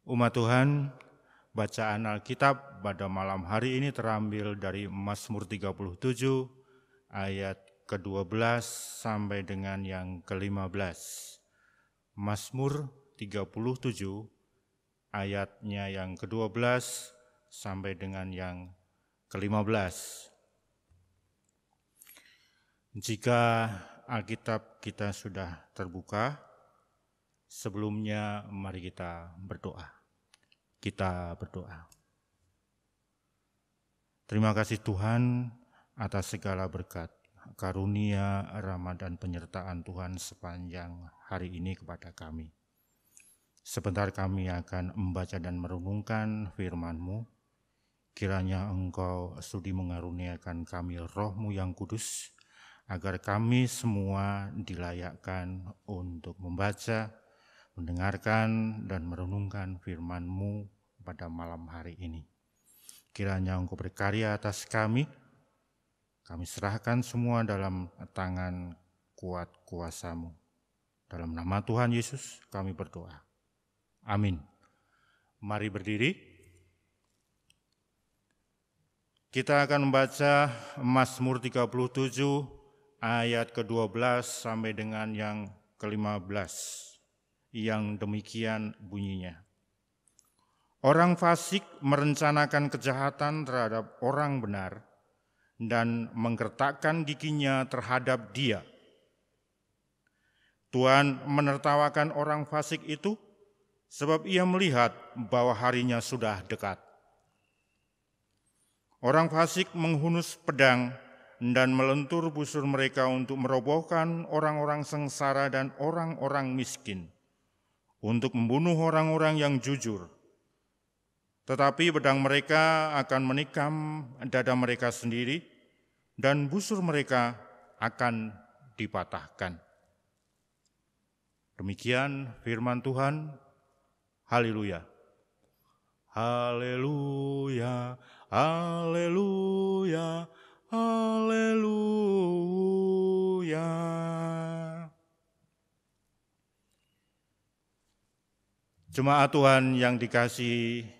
Umat Tuhan, bacaan Alkitab pada malam hari ini terambil dari Mazmur 37 ayat ke-12 sampai dengan yang ke-15. Mazmur 37 ayatnya yang ke-12 sampai dengan yang ke-15. Jika Alkitab kita sudah terbuka, sebelumnya mari kita berdoa. Kita berdoa. Terima kasih Tuhan atas segala berkat, karunia, rahmat dan penyertaan Tuhan sepanjang hari ini kepada kami. Sebentar kami akan membaca dan merenungkan firman-Mu. Kiranya Engkau sudi mengaruniakan kami Roh-Mu yang kudus, agar kami semua dilayakkan untuk membaca, mendengarkan dan merenungkan firman-Mu pada malam hari ini. Kiranya Engkau berkarya atas kami serahkan semua dalam tangan kuat kuasa-Mu. Dalam nama Tuhan Yesus kami berdoa. Amin. Mari berdiri. Kita akan membaca Mazmur 37 ayat ke-12 sampai dengan yang ke-15. Yang demikian bunyinya. Orang fasik merencanakan kejahatan terhadap orang benar dan menggertakkan giginya terhadap dia. Tuhan menertawakan orang fasik itu sebab ia melihat bahwa harinya sudah dekat. Orang fasik menghunus pedang dan melentur busur mereka untuk merobohkan orang-orang sengsara dan orang-orang miskin, untuk membunuh orang-orang yang jujur. Tetapi pedang mereka akan menikam dada mereka sendiri, dan busur mereka akan dipatahkan. Demikian firman Tuhan. Haleluya. Haleluya, haleluya, haleluya. Jemaat Tuhan yang dikasihi,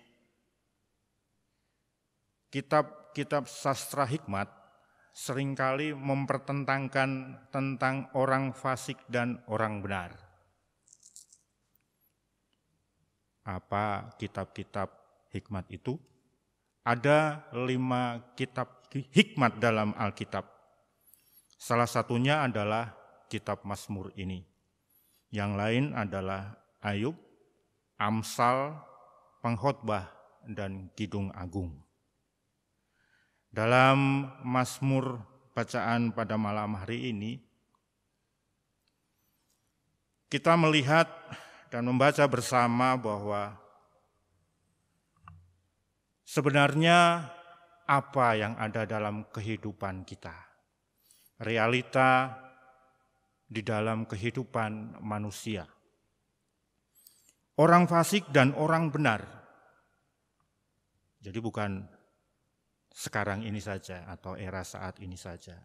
kitab-kitab sastra hikmat seringkali mempertentangkan tentang orang fasik dan orang benar. Apa kitab-kitab hikmat itu? Ada 5 kitab hikmat dalam Alkitab. Salah satunya adalah kitab Mazmur ini. Yang lain adalah Ayub, Amsal, Pengkhotbah, dan Kidung Agung. Dalam Mazmur bacaan pada malam hari ini, kita melihat dan membaca bersama bahwa sebenarnya apa yang ada dalam kehidupan kita, realita di dalam kehidupan manusia. Orang fasik dan orang benar. Jadi bukan sekarang ini saja atau era saat ini saja.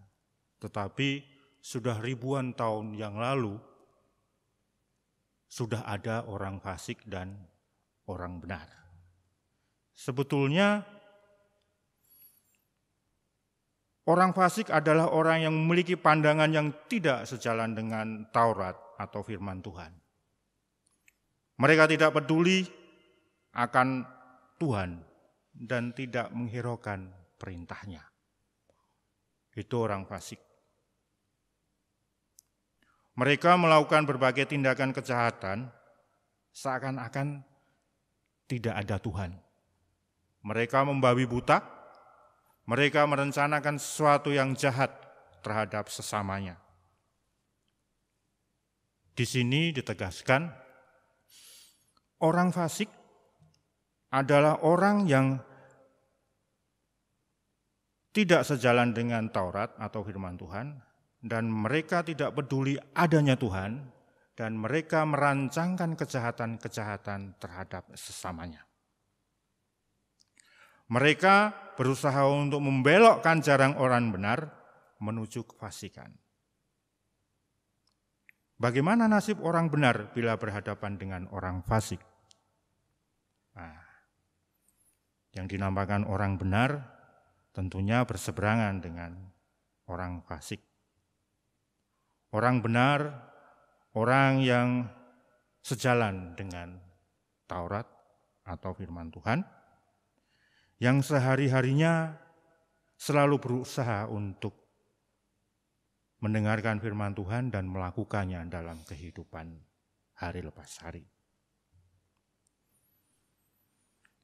Tetapi sudah ribuan tahun yang lalu sudah ada orang fasik dan orang benar. Sebetulnya orang fasik adalah orang yang memiliki pandangan yang tidak sejalan dengan Taurat atau firman Tuhan. Mereka tidak peduli akan Tuhan dan tidak menghiraukan perintahnya. Itu orang fasik. Mereka melakukan berbagai tindakan kejahatan seakan-akan tidak ada Tuhan. Mereka membabi buta, mereka merencanakan sesuatu yang jahat terhadap sesamanya. Di sini ditegaskan, orang fasik adalah orang yang tidak sejalan dengan Taurat atau firman Tuhan, dan mereka tidak peduli adanya Tuhan, dan mereka merancangkan kejahatan-kejahatan terhadap sesamanya. Mereka berusaha untuk membelokkan jalan orang benar menuju kefasikan. Bagaimana nasib orang benar bila berhadapan dengan orang fasik? Nah, yang dinamakan orang benar tentunya berseberangan dengan orang fasik. Orang benar, orang yang sejalan dengan Taurat atau firman Tuhan, yang sehari-harinya selalu berusaha untuk mendengarkan firman Tuhan dan melakukannya dalam kehidupan hari lepas hari.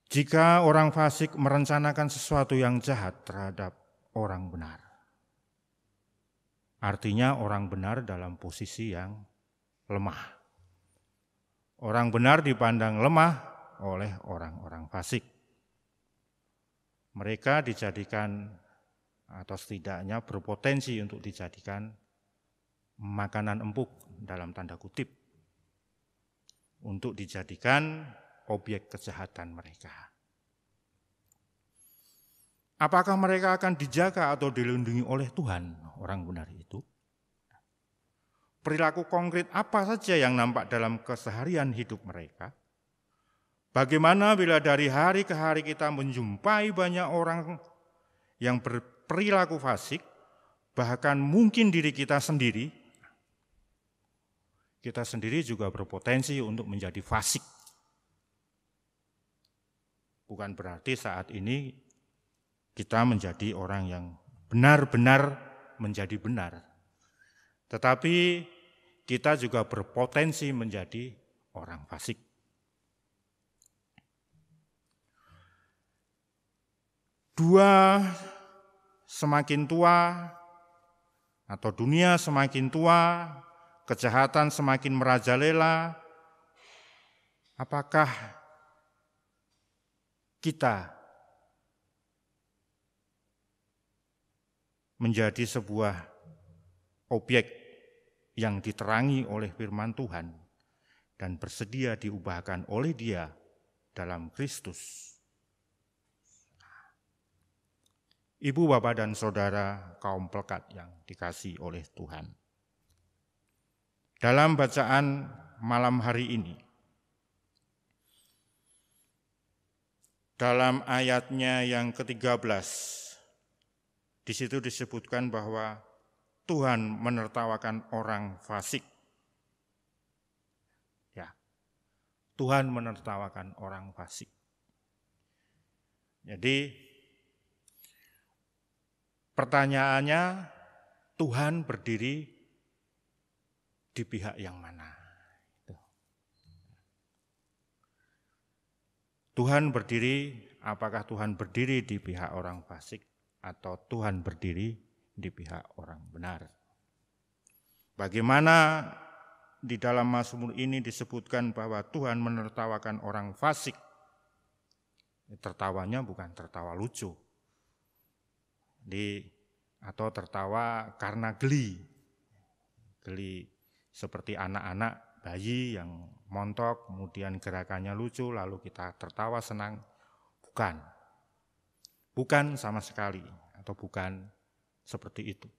Jika orang fasik merencanakan sesuatu yang jahat terhadap orang benar, artinya orang benar dalam posisi yang lemah. Orang benar dipandang lemah oleh orang-orang fasik. Mereka dijadikan atau setidaknya berpotensi untuk dijadikan makanan empuk dalam tanda kutip, untuk dijadikan objek kejahatan mereka. Apakah mereka akan dijaga atau dilindungi oleh Tuhan, orang benar itu? Perilaku konkret apa saja yang nampak dalam keseharian hidup mereka? Bagaimana bila dari hari ke hari kita menjumpai banyak orang yang berperilaku fasik, bahkan mungkin diri kita sendiri juga berpotensi untuk menjadi fasik. Bukan berarti saat ini kita menjadi orang yang benar-benar menjadi benar. Tetapi kita juga berpotensi menjadi orang fasik. Dua, semakin tua atau dunia semakin tua, kejahatan semakin merajalela, apakah kita menjadi sebuah objek yang diterangi oleh firman Tuhan dan bersedia diubahkan oleh Dia dalam Kristus? Ibu, bapak, dan saudara kaum pelekat yang dikasihi oleh Tuhan. Dalam bacaan malam hari ini, dalam ayatnya yang ke-13, di situ disebutkan bahwa Tuhan menertawakan orang fasik. Ya, Tuhan menertawakan orang fasik. Jadi, pertanyaannya, Tuhan berdiri di pihak yang mana? Tuhan berdiri, apakah Tuhan berdiri di pihak orang fasik atau Tuhan berdiri di pihak orang benar? Bagaimana di dalam Mazmur ini disebutkan bahwa Tuhan menertawakan orang fasik? Tertawanya bukan tertawa lucu, atau tertawa karena geli seperti anak-anak bayi yang montok, kemudian gerakannya lucu, lalu kita tertawa senang. Bukan sama sekali, atau bukan seperti itu.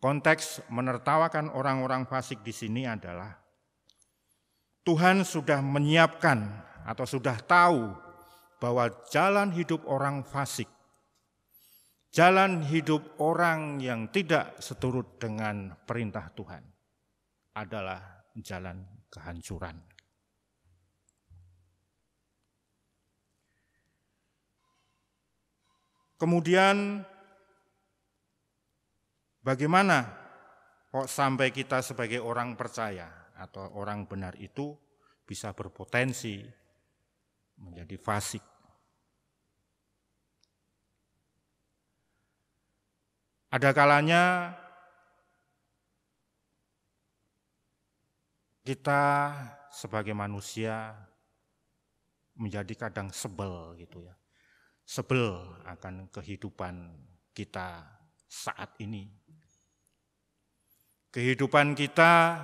Konteks menertawakan orang-orang fasik di sini adalah Tuhan sudah menyiapkan atau sudah tahu bahwa jalan hidup orang fasik, jalan hidup orang yang tidak seturut dengan perintah Tuhan adalah jalan kehancuran. Kemudian bagaimana kok sampai kita sebagai orang percaya atau orang benar itu bisa berpotensi menjadi fasik? Ada kalanya kita sebagai manusia menjadi kadang sebel gitu ya. Sebel akan kehidupan kita saat ini. Kehidupan kita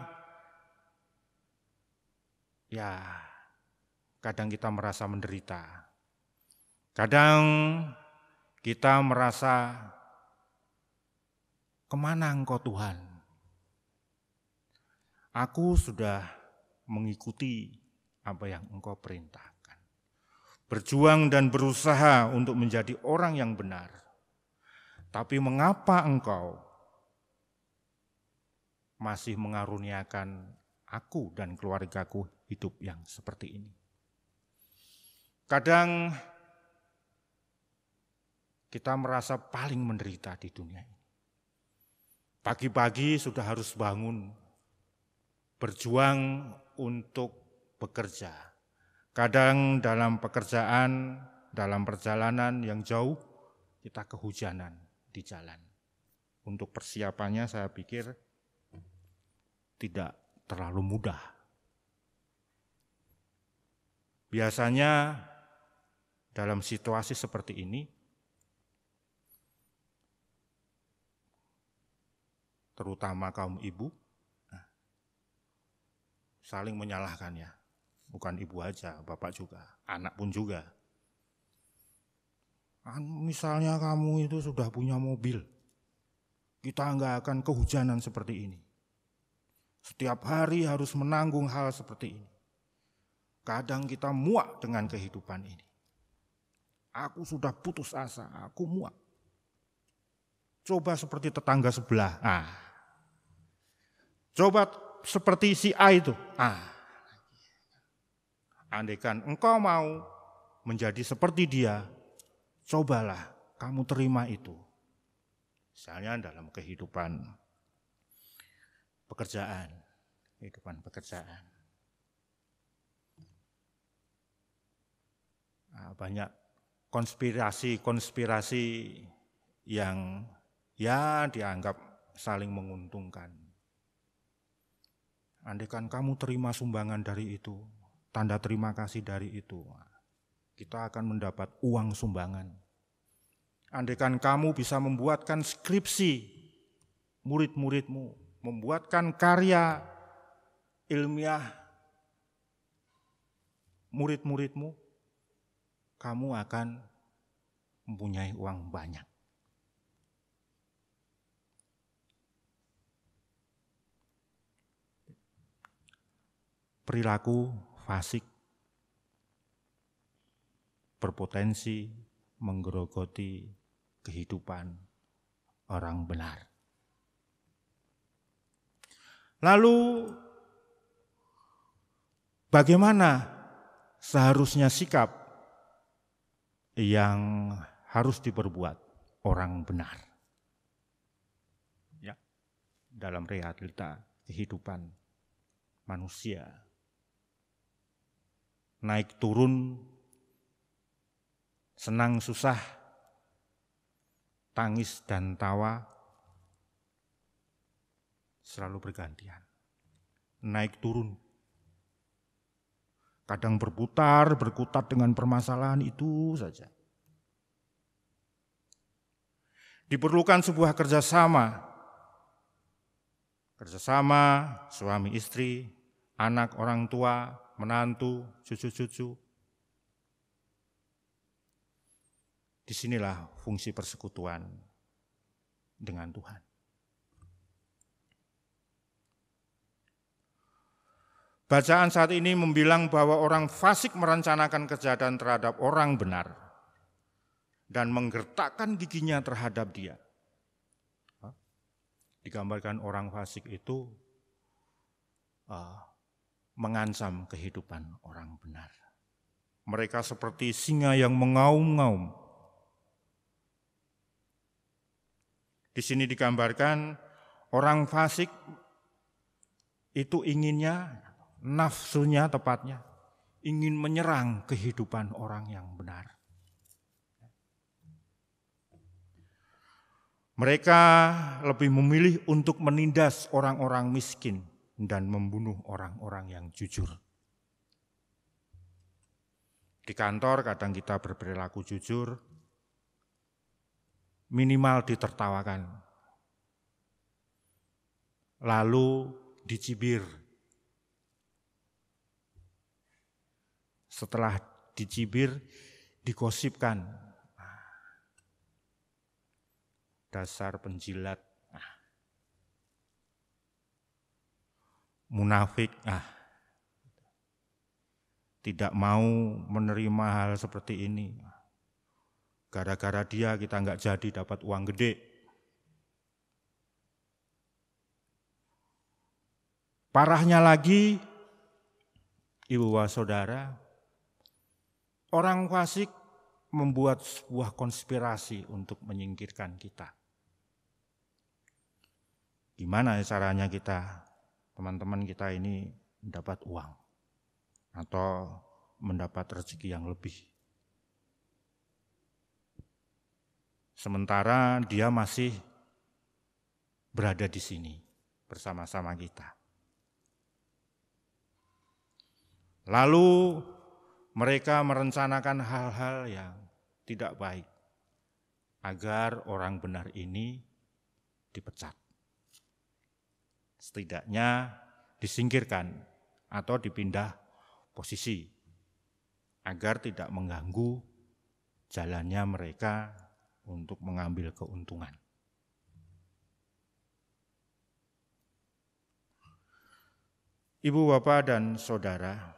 ya kadang kita merasa menderita. Kadang kita merasa, kemana Engkau Tuhan? Aku sudah mengikuti apa yang Engkau perintahkan. berjuang dan berusaha untuk menjadi orang yang benar. Tapi mengapa engkau masih mengaruniakan aku dan keluargaku hidup yang seperti ini? Kadang kita merasa paling menderita di dunia ini. Pagi-pagi sudah harus bangun, berjuang untuk bekerja. Kadang dalam pekerjaan, dalam perjalanan yang jauh, kita kehujanan di jalan. Untuk persiapannya saya pikir tidak terlalu mudah. Biasanya dalam situasi seperti ini, terutama kaum ibu, saling menyalahkan ya. Bukan ibu aja, bapak juga, anak pun juga. Misalnya kamu itu sudah punya mobil, kita enggak akan kehujanan seperti ini. Setiap hari harus menanggung hal seperti ini. Kadang kita muak dengan kehidupan ini. Aku sudah putus asa, aku muak. Coba seperti tetangga sebelah. Coba seperti si A itu. Andaikan engkau mau menjadi seperti dia, cobalah kamu terima itu. Misalnya dalam kehidupan pekerjaan. Banyak konspirasi yang ya dianggap saling menguntungkan. Andaikan kamu terima sumbangan dari itu, tanda terima kasih dari itu, kita akan mendapat uang sumbangan. Andaikan kamu bisa membuatkan skripsi murid-muridmu, membuatkan karya ilmiah murid-muridmu, kamu akan mempunyai uang banyak. Perilaku fasik berpotensi menggerogoti kehidupan orang benar. Lalu bagaimana seharusnya sikap yang harus diperbuat orang benar? Ya, dalam realita kehidupan manusia. Naik turun, senang susah, tangis dan tawa selalu bergantian. Naik turun. Kadang berputar, berkutat dengan permasalahan itu saja. Diperlukan sebuah kerjasama suami istri, anak orang tua, menantu, cucu-cucu. Disinilah fungsi persekutuan dengan Tuhan. Bacaan saat ini membilang bahwa orang fasik merencanakan kejahatan terhadap orang benar dan menggertakkan giginya terhadap dia. Digambarkan orang fasik itu mengancam kehidupan orang benar. Mereka seperti singa yang mengaum-ngaum. Di sini digambarkan orang fasik itu inginnya, nafsunya tepatnya, ingin menyerang kehidupan orang yang benar. Mereka lebih memilih untuk menindas orang-orang miskin dan membunuh orang-orang yang jujur. Di kantor kadang kita berperilaku jujur, minimal ditertawakan, lalu dicibir. Setelah dicibir, digosipkan. Dasar penjilat, munafik, tidak mau menerima hal seperti ini. Gara-gara dia kita nggak jadi dapat uang gede. Parahnya lagi, ibu bapak saudara, orang fasik membuat sebuah konspirasi untuk menyingkirkan kita. Gimana caranya kita, teman-teman kita ini mendapat uang atau mendapat rezeki yang lebih. Sementara dia masih berada di sini bersama-sama kita. Lalu mereka merencanakan hal-hal yang tidak baik agar orang benar ini dipecat. Setidaknya disingkirkan atau dipindah posisi agar tidak mengganggu jalannya mereka untuk mengambil keuntungan. Ibu, bapak, dan saudara,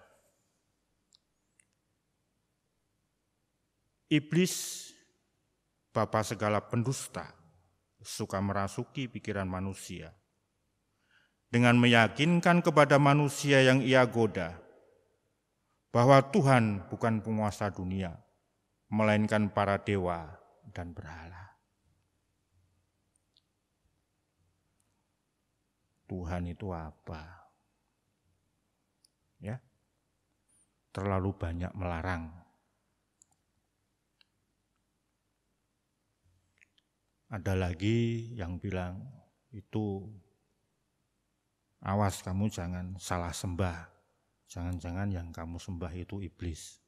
iblis, bapa segala pendusta, suka merasuki pikiran manusia dengan meyakinkan kepada manusia yang ia goda bahwa Tuhan bukan penguasa dunia, melainkan para dewa dan berhala. Tuhan itu apa? Ya, terlalu banyak melarang. Ada lagi yang bilang itu awas kamu jangan salah sembah. Jangan-jangan yang kamu sembah itu iblis.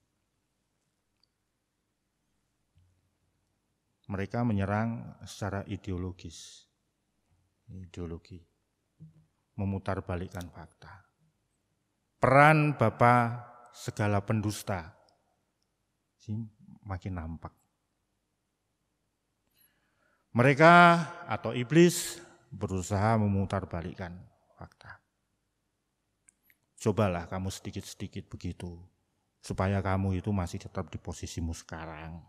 Mereka menyerang secara ideologi, memutarbalikkan fakta. Peran Bapa segala pendusta makin nampak. Mereka atau iblis berusaha memutarbalikkan fakta. Cobalah kamu sedikit-sedikit begitu, supaya kamu itu masih tetap di posisimu sekarang.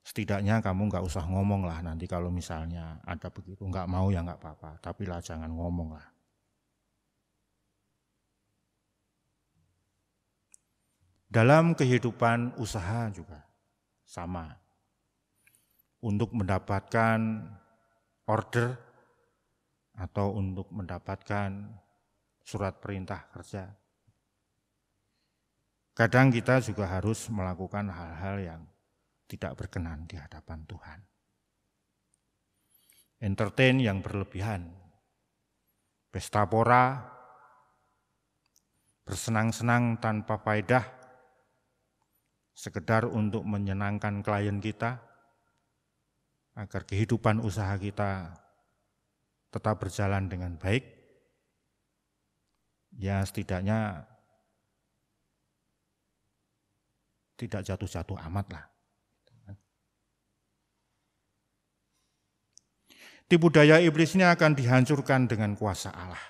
Setidaknya kamu nggak usah ngomong lah nanti kalau misalnya ada begitu, nggak mau ya nggak apa-apa, tapi lah jangan ngomong lah. Dalam kehidupan usaha juga sama. Untuk mendapatkan order atau untuk mendapatkan surat perintah kerja. Kadang kita juga harus melakukan hal-hal yang tidak berkenan di hadapan Tuhan. Entertain yang berlebihan, pesta pora, bersenang-senang tanpa faedah, sekedar untuk menyenangkan klien kita, agar kehidupan usaha kita tetap berjalan dengan baik, ya setidaknya tidak jatuh-jatuh amat lah. Tipu daya iblis ini akan dihancurkan dengan kuasa Allah.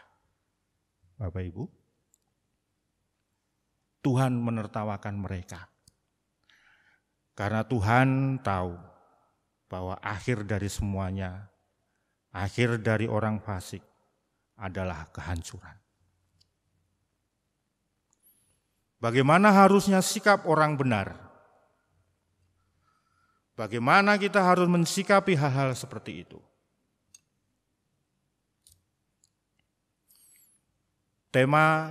Bapak Ibu, Tuhan menertawakan mereka. Karena Tuhan tahu bahwa akhir dari semuanya, akhir dari orang fasik adalah kehancuran. Bagaimana harusnya sikap orang benar? Bagaimana kita harus mensikapi hal-hal seperti itu? Tema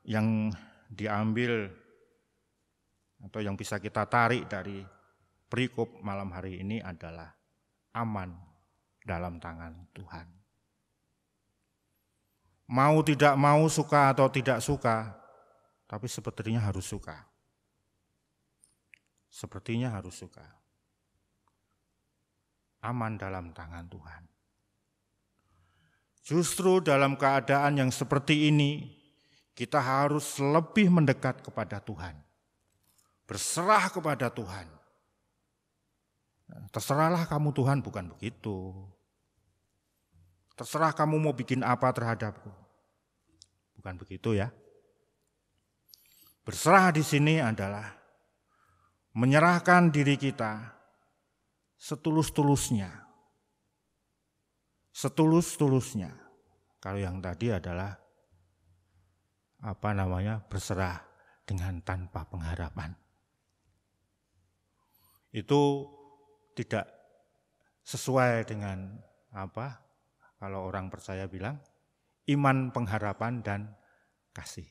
yang diambil atau yang bisa kita tarik dari perikop malam hari ini adalah aman dalam tangan Tuhan. Mau tidak mau, suka atau tidak suka, tapi sepertinya harus suka. Sepertinya harus suka. Aman dalam tangan Tuhan. Justru dalam keadaan yang seperti ini, kita harus lebih mendekat kepada Tuhan. Berserah kepada Tuhan. Terserahlah kamu Tuhan, bukan begitu. Terserah kamu mau bikin apa terhadapku. Bukan begitu ya. Berserah di sini adalah menyerahkan diri kita setulus-tulusnya. Setulus-tulusnya. Kalau yang tadi adalah berserah dengan tanpa pengharapan. Itu tidak sesuai dengan kalau orang percaya bilang iman, pengharapan, dan kasih.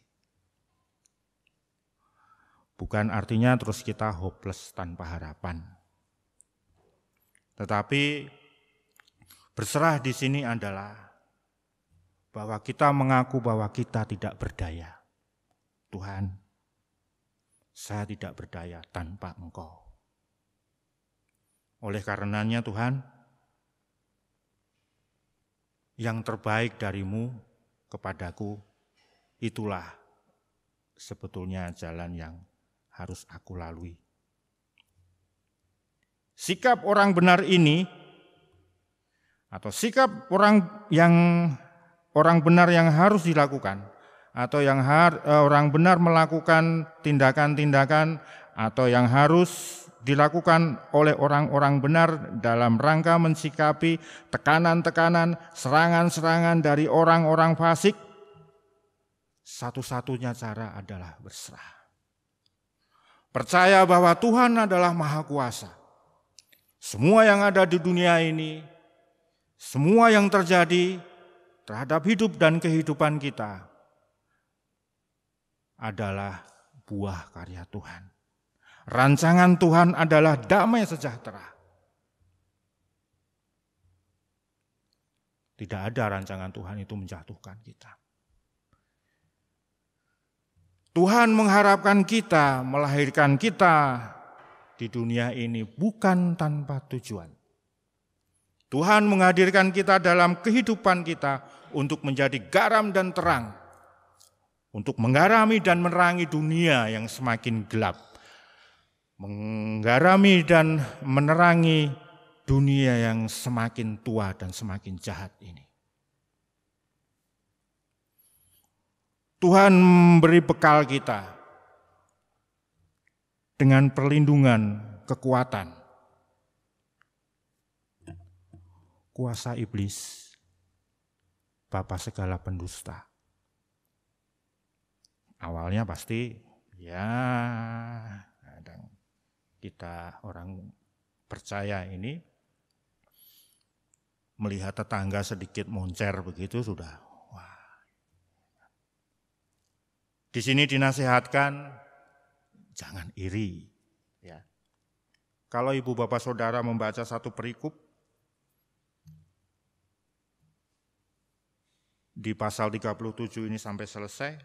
Bukan artinya terus kita hopeless tanpa harapan. Tetapi berserah di sini adalah bahwa kita mengaku bahwa kita tidak berdaya. Tuhan, saya tidak berdaya tanpa Engkau. Oleh karenanya Tuhan, yang terbaik dari-Mu kepadaku, itulah sebetulnya jalan yang harus aku lalui. Sikap orang benar ini, atau sikap orang benar yang harus dilakukan, atau yang orang benar melakukan tindakan-tindakan, atau yang harus dilakukan oleh orang-orang benar dalam rangka mensikapi tekanan-tekanan, serangan-serangan dari orang-orang fasik, satu-satunya cara adalah berserah. Percaya bahwa Tuhan adalah Maha Kuasa. Semua yang ada di dunia ini, semua yang terjadi terhadap hidup dan kehidupan kita adalah buah karya Tuhan. Rancangan Tuhan adalah damai sejahtera. Tidak ada rancangan Tuhan itu menjatuhkan kita. Tuhan mengharapkan kita, melahirkan kita di dunia ini bukan tanpa tujuan. Tuhan menghadirkan kita dalam kehidupan kita untuk menjadi garam dan terang, untuk menggarami dan menerangi dunia yang semakin gelap, menggarami dan menerangi dunia yang semakin tua dan semakin jahat ini. Tuhan memberi bekal kita dengan perlindungan, kekuatan. Kuasa iblis, bapa segala pendusta. Awalnya pasti kadang kita orang percaya ini melihat tetangga sedikit moncer begitu sudah. Wah. Di sini dinasihatkan jangan iri. Ya. Kalau ibu bapak saudara membaca satu perikop di pasal 37 ini sampai selesai,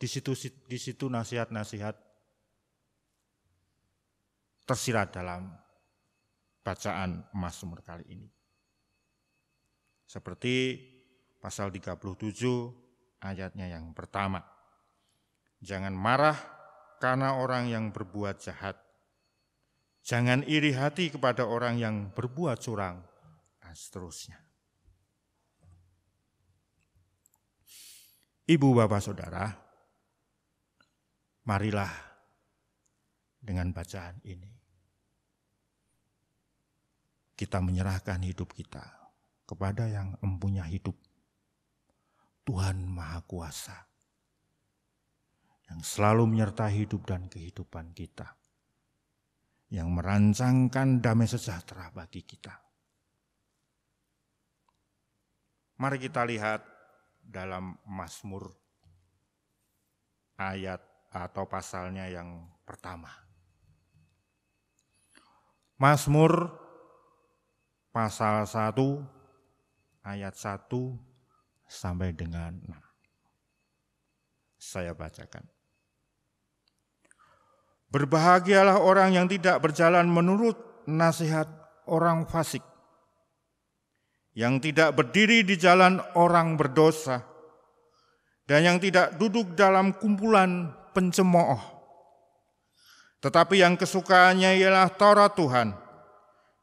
di situ nasihat-nasihat tersirat dalam bacaan Mazmur kali ini. Seperti pasal 37 ayatnya yang pertama. Jangan marah karena orang yang berbuat jahat. Jangan iri hati kepada orang yang berbuat curang, dan seterusnya. Ibu, bapak, saudara, marilah dengan bacaan ini kita menyerahkan hidup kita kepada yang mempunyai hidup, Tuhan Maha Kuasa, yang selalu menyertai hidup dan kehidupan kita, yang merancangkan damai sejahtera bagi kita. Mari kita lihat dalam Mazmur ayat atau pasalnya yang pertama. Mazmur pasal 1 ayat 1 sampai dengan 6. Saya bacakan. Berbahagialah orang yang tidak berjalan menurut nasihat orang fasik, yang tidak berdiri di jalan orang berdosa, dan yang tidak duduk dalam kumpulan pencemooh. Tetapi yang kesukaannya ialah Taurat Tuhan,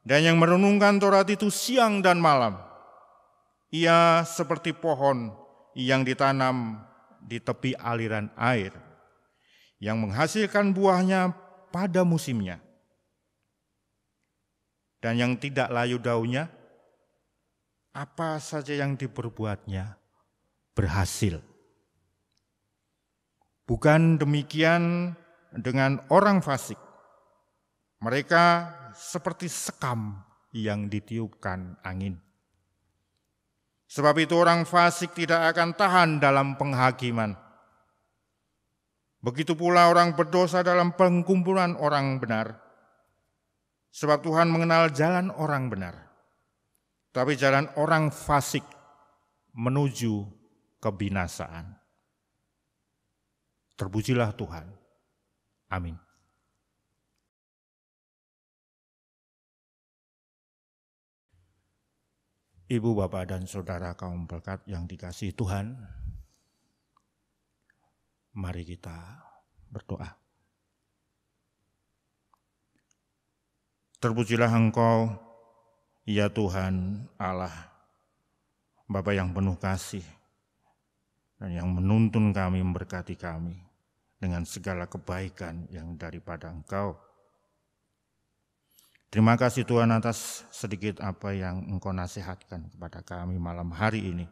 dan yang merenungkan Taurat itu siang dan malam. Ia seperti pohon yang ditanam di tepi aliran air, yang menghasilkan buahnya pada musimnya, dan yang tidak layu daunnya, apa saja yang diperbuatnya berhasil. Bukan demikian dengan orang fasik. Mereka seperti sekam yang ditiupkan angin. Sebab itu orang fasik tidak akan tahan dalam penghakiman. Begitu pula orang berdosa dalam pengkumpulan orang benar. Sebab Tuhan mengenal jalan orang benar, tapi jalan orang fasik menuju kebinasaan. Terpujilah Tuhan. Amin. Ibu, bapak, dan saudara kaum berkat yang dikasihi Tuhan, mari kita berdoa. Terpujilah Engkau, ya Tuhan Allah, Bapa yang penuh kasih, dan yang menuntun kami, memberkati kami dengan segala kebaikan yang daripada Engkau. Terima kasih Tuhan atas sedikit apa yang Engkau nasihatkan kepada kami malam hari ini.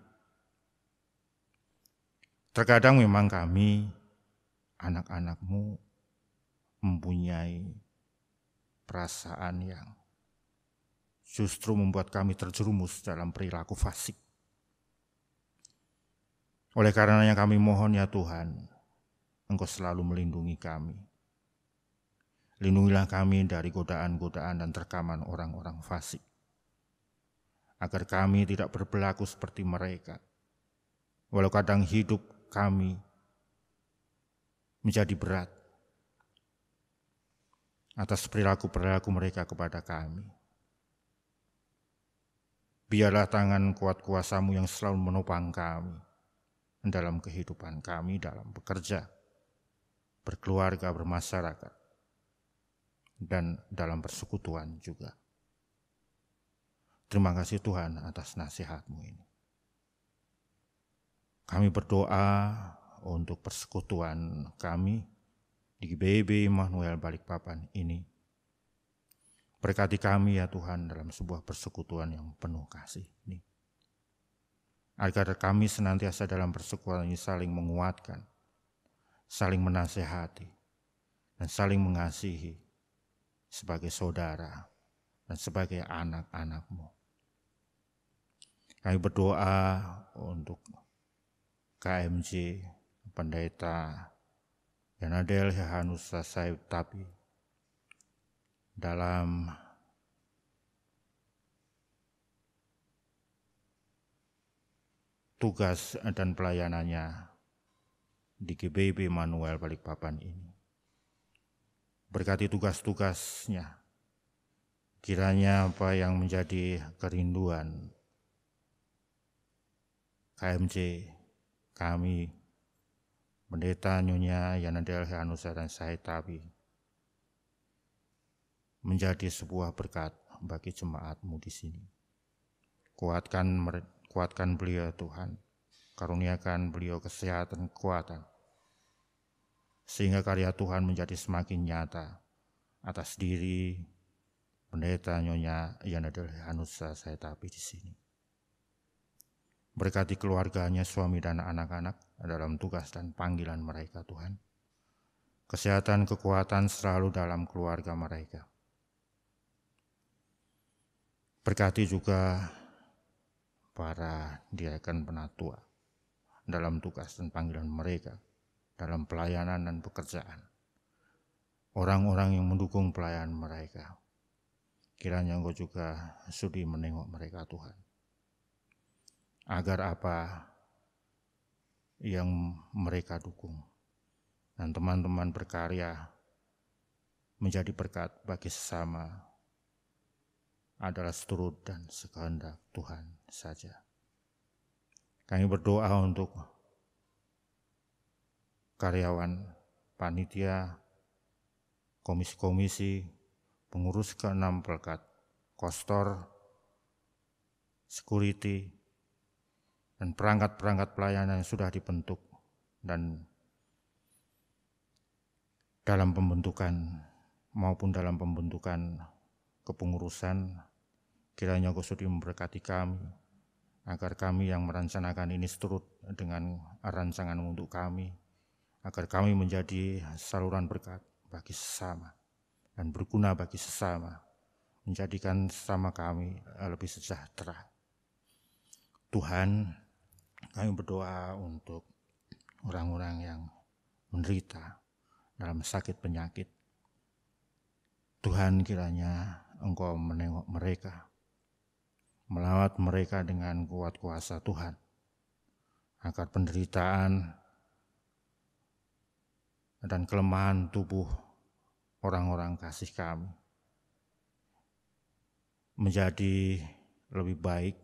Terkadang memang kami, anak-anak-Mu, mempunyai perasaan yang justru membuat kami terjerumus dalam perilaku fasik. Oleh karenanya kami mohon ya Tuhan, Engkau selalu melindungi kami. Lindungilah kami dari godaan-godaan dan terkaman orang-orang fasik, agar kami tidak berperilaku seperti mereka. Walau kadang hidup kami menjadi berat atas perilaku-perilaku mereka kepada kami. Biarlah tangan kuat kuasa-Mu yang selalu menopang kami dalam kehidupan kami, dalam bekerja, berkeluarga, bermasyarakat, dan dalam persekutuan juga. Terima kasih Tuhan atas nasihat-Mu ini. Kami berdoa untuk persekutuan kami di GBIB Immanuel Balikpapan ini. Berkati kami ya Tuhan dalam sebuah persekutuan yang penuh kasih ini. Agar kami senantiasa dalam persekutuan ini saling menguatkan, saling menasehati, dan saling mengasihi sebagai saudara dan sebagai anak-anak-Mu. Kami berdoa untuk KMJ, Pendeta Yanadel Hehanusa Said Tapi, dalam tugas dan pelayanannya di GBIB Immanuel Balikpapan ini. Berkati tugas-tugasnya, kiranya apa yang menjadi kerinduan KMJ, kami, Pendeta Nyonya Yanadel Hehanusa dan Said Tapi, menjadi sebuah berkat bagi jemaat-Mu di sini. Kuatkan beliau Tuhan, karuniakan beliau kesehatan, kekuatan, sehingga karya Tuhan menjadi semakin nyata atas diri Pendeta Nyonya Yanadel Hehanusa Said Tapi di sini. Berkati keluarganya, suami dan anak-anak dalam tugas dan panggilan mereka Tuhan. Kesehatan, kekuatan selalu dalam keluarga mereka. Berkati juga para diaken penatua dalam tugas dan panggilan mereka, dalam pelayanan dan pekerjaan. Orang-orang yang mendukung pelayanan mereka, kiranya Engkau juga sudi menengok mereka Tuhan. Agar apa yang mereka dukung dan teman-teman berkarya menjadi berkat bagi sesama adalah seturut dan sekehendak Tuhan saja. Kami berdoa untuk karyawan, panitia, komisi-komisi, pengurus ke-6 pelkat, kostor, security, dan perangkat-perangkat pelayanan yang sudah dibentuk dan dalam pembentukan maupun dalam pembentukan kepengurusan. Kiranya Engkau sudi memberkati kami, agar kami yang merencanakan ini seturut dengan rancangan untuk kami, agar kami menjadi saluran berkat bagi sesama dan berguna bagi sesama, menjadikan sesama kami lebih sejahtera. Tuhan, kami berdoa untuk orang-orang yang menderita dalam sakit penyakit. Tuhan, kiranya Engkau menengok mereka, melawat mereka dengan kuat kuasa Tuhan, agar penderitaan dan kelemahan tubuh orang-orang kasih kami menjadi lebih baik,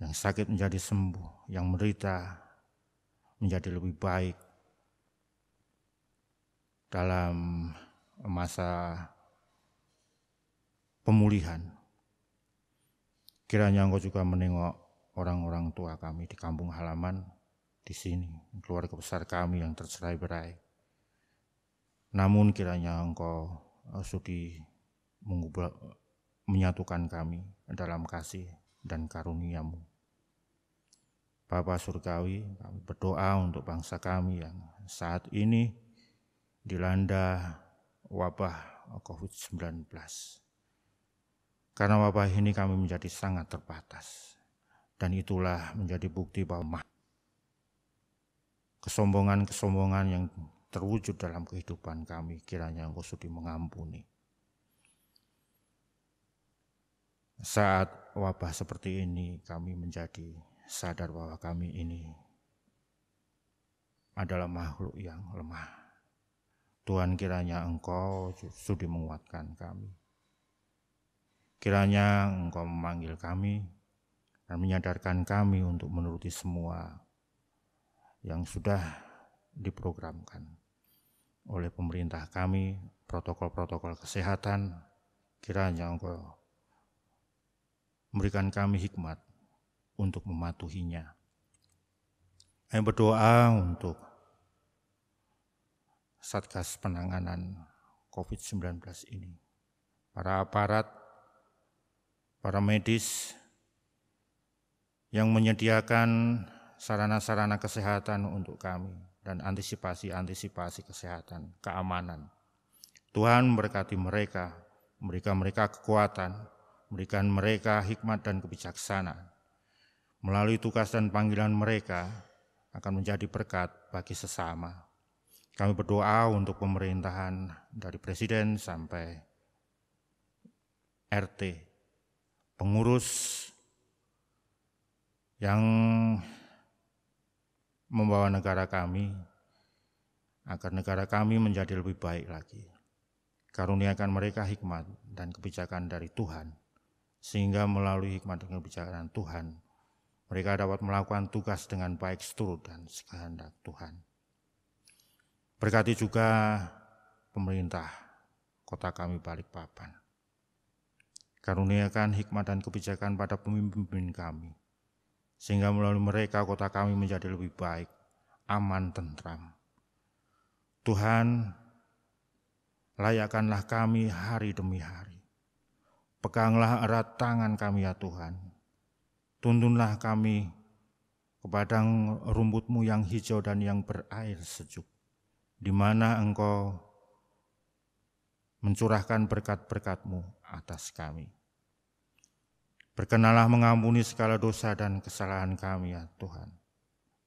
yang sakit menjadi sembuh, yang menderita menjadi lebih baik dalam masa pemulihan. Kiranya Engkau juga menengok orang-orang tua kami di kampung halaman di sini, keluarga besar kami yang tercerai-berai. Namun kiranya Engkau sudi menyatukan kami dalam kasih dan karunia-Mu. Bapa Surgawi, kami berdoa untuk bangsa kami yang saat ini dilanda wabah COVID-19. Karena wabah ini kami menjadi sangat terbatas, dan itulah menjadi bukti bahwa kesombongan-kesombongan yang terwujud dalam kehidupan kami, kiranya Engkau sudi mengampuni. Saat wabah seperti ini, kami menjadi sadar bahwa kami ini adalah makhluk yang lemah. Tuhan, kiranya Engkau sudi menguatkan kami. Kiranya Engkau memanggil kami dan menyadarkan kami untuk menuruti semua yang sudah diprogramkan oleh pemerintah kami, protokol-protokol kesehatan. Kiranya Engkau memberikan kami hikmat untuk mematuhinya. Kami berdoa untuk Satgas penanganan COVID-19 ini, para aparat, para medis yang menyediakan sarana-sarana kesehatan untuk kami dan antisipasi kesehatan, keamanan. Tuhan memberkati mereka, memberikan mereka kekuatan, memberikan mereka hikmat dan kebijaksanaan. Melalui tugas dan panggilan mereka akan menjadi berkat bagi sesama. Kami berdoa untuk pemerintahan dari Presiden sampai RT, pengurus yang membawa negara kami, agar negara kami menjadi lebih baik lagi. Karuniakan mereka hikmat dan kebijakan dari Tuhan, sehingga melalui hikmat dan kebijakan Tuhan, mereka dapat melakukan tugas dengan baik seturut dan sekehendak Tuhan. Berkati juga pemerintah kota kami Balikpapan. Karuniakan hikmat dan kebijakan pada pemimpin kami, sehingga melalui mereka kota kami menjadi lebih baik, aman, tentram. Tuhan, layakkanlah kami hari demi hari. Peganglah erat tangan kami ya Tuhan. Tuntunlah kami ke padang rumput-Mu yang hijau dan yang berair sejuk, di mana Engkau mencurahkan berkat-berkat-Mu atas kami. Berkenalah mengampuni segala dosa dan kesalahan kami ya Tuhan.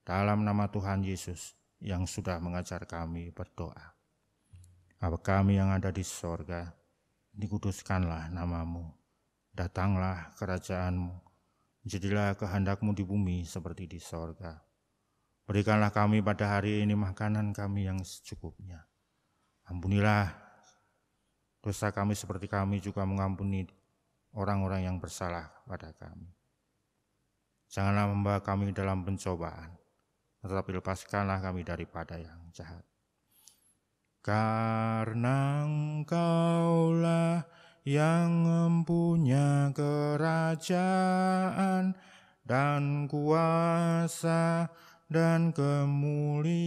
Dalam nama Tuhan Yesus yang sudah mengajar kami berdoa. Bapa kami yang ada di sorga, dikuduskanlah nama-Mu. Datanglah kerajaan-Mu. Jadilah kehendak-Mu di bumi seperti di sorga. Berikanlah kami pada hari ini makanan kami yang secukupnya. Ampunilah dosa kami seperti kami juga mengampuni orang-orang yang bersalah pada kami. Janganlah membawa kami dalam pencobaan, tetapi lepaskanlah kami daripada yang jahat. Karena Engkaulah yang mempunyai kerajaan dan kuasa dan kemuliaan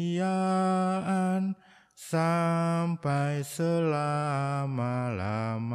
sampai selama-lamanya.